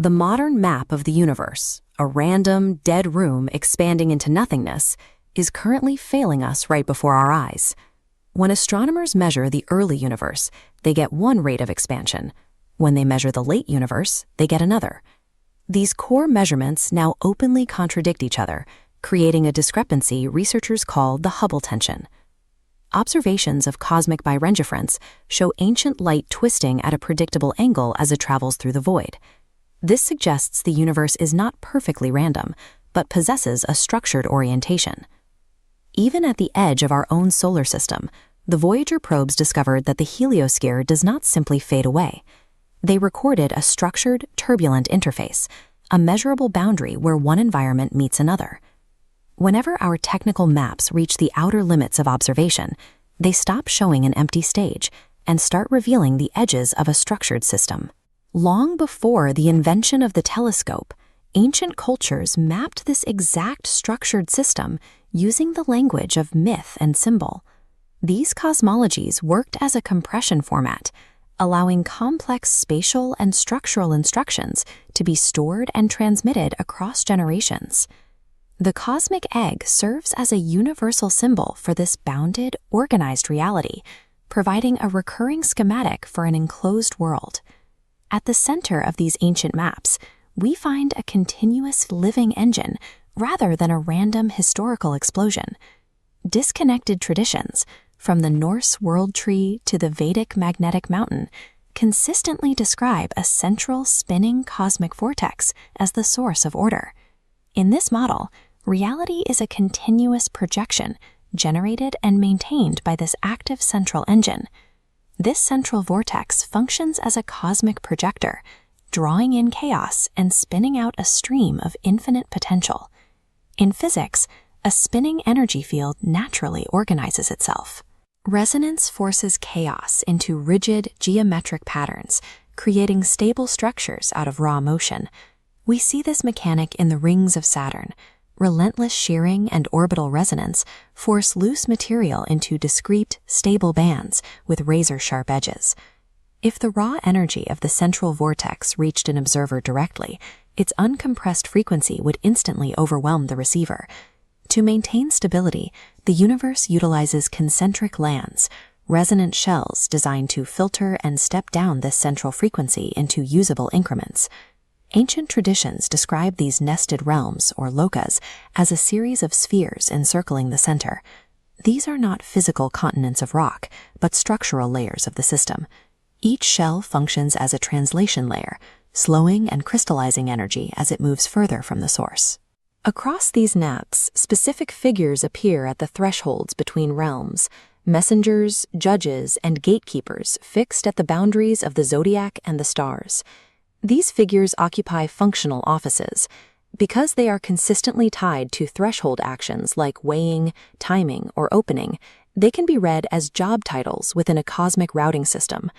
The modern map of the universe, a random, dead room expanding into nothingness, is currently failing us right before our eyes. When astronomers measure the early universe, they get one rate of expansion. When they measure the late universe, they get another. These core measurements now openly contradict each other, creating a discrepancy researchers call the Hubble tension. Observations of cosmic birefringence show ancient light twisting at a predictable angle as it travels through the void. This suggests the universe is not perfectly random, but possesses a structured orientation. Even at the edge of our own solar system, the Voyager probes discovered that the heliosphere does not simply fade away. They recorded a structured, turbulent interface, a measurable boundary where one environment meets another. Whenever our technical maps reach the outer limits of observation, they stop showing an empty stage and start revealing the edges of a structured system. Long before the invention of the telescope, ancient cultures mapped this exact structured system using the language of myth and symbol. These cosmologies worked as a compression format, allowing complex spatial and structural instructions to be stored and transmitted across generations. The cosmic egg serves as a universal symbol for this bounded, organized reality, providing a recurring schematic for an enclosed world. At the center of these ancient maps, we find a continuous living engine rather than a random historical explosion. Disconnected traditions, from the Norse world tree to the Vedic magnetic mountain, consistently describe a central spinning cosmic vortex as the source of order. In this model, reality is a continuous projection generated and maintained by this active central engine. This central vortex functions as a cosmic projector, drawing in chaos and spinning out a stream of infinite potential. In physics, a spinning energy field naturally organizes itself. Resonance forces chaos into rigid geometric patterns, creating stable structures out of raw motion. We see this mechanic in the rings of Saturn. Relentless shearing and orbital resonance force loose material into discrete, stable bands with razor-sharp edges. If the raw energy of the central vortex reached an observer directly, its uncompressed frequency would instantly overwhelm the receiver. To maintain stability, the universe utilizes concentric lands, resonant shells designed to filter and step down this central frequency into usable increments. Ancient traditions describe these nested realms, or lokas, as a series of spheres encircling the center. These are not physical continents of rock, but structural layers of the system. Each shell functions as a translation layer, slowing and crystallizing energy as it moves further from the source. Across these naps, specific figures appear at the thresholds between realms, messengers, judges, and gatekeepers fixed at the boundaries of the zodiac and the stars. These figures occupy functional offices. Because they are consistently tied to threshold actions like weighing, timing, or opening, they can be read as job titles within a cosmic routing system.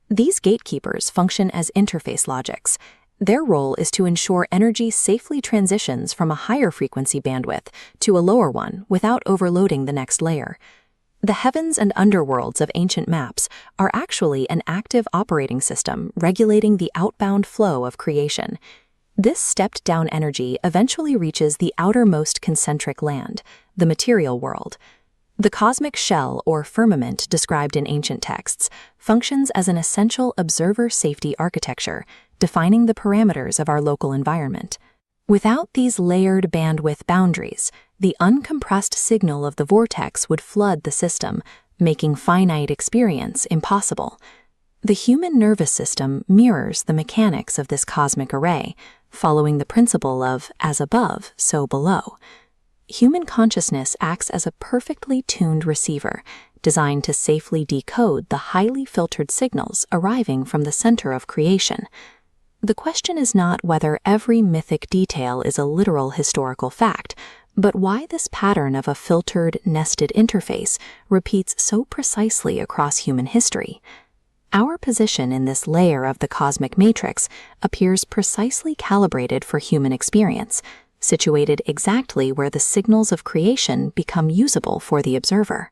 These gatekeepers function as interface logics. Their role is to ensure energy safely transitions from a higher frequency bandwidth to a lower one without overloading the next layer. The heavens and underworlds of ancient maps are actually an active operating system regulating the outbound flow of creation. This stepped-down energy eventually reaches the outermost concentric land, the material world. The cosmic shell or firmament described in ancient texts functions as an essential observer safety architecture, defining the parameters of our local environment. Without these layered bandwidth boundaries, the uncompressed signal of the vortex would flood the system, making finite experience impossible. The human nervous system mirrors the mechanics of this cosmic array, following the principle of as above, so below. Human consciousness acts as a perfectly tuned receiver, designed to safely decode the highly filtered signals arriving from the center of creation. The question is not whether every mythic detail is a literal historical fact, but why this pattern of a filtered, nested interface repeats so precisely across human history. Our position in this layer of the cosmic matrix appears precisely calibrated for human experience, situated exactly where the signals of creation become usable for the observer.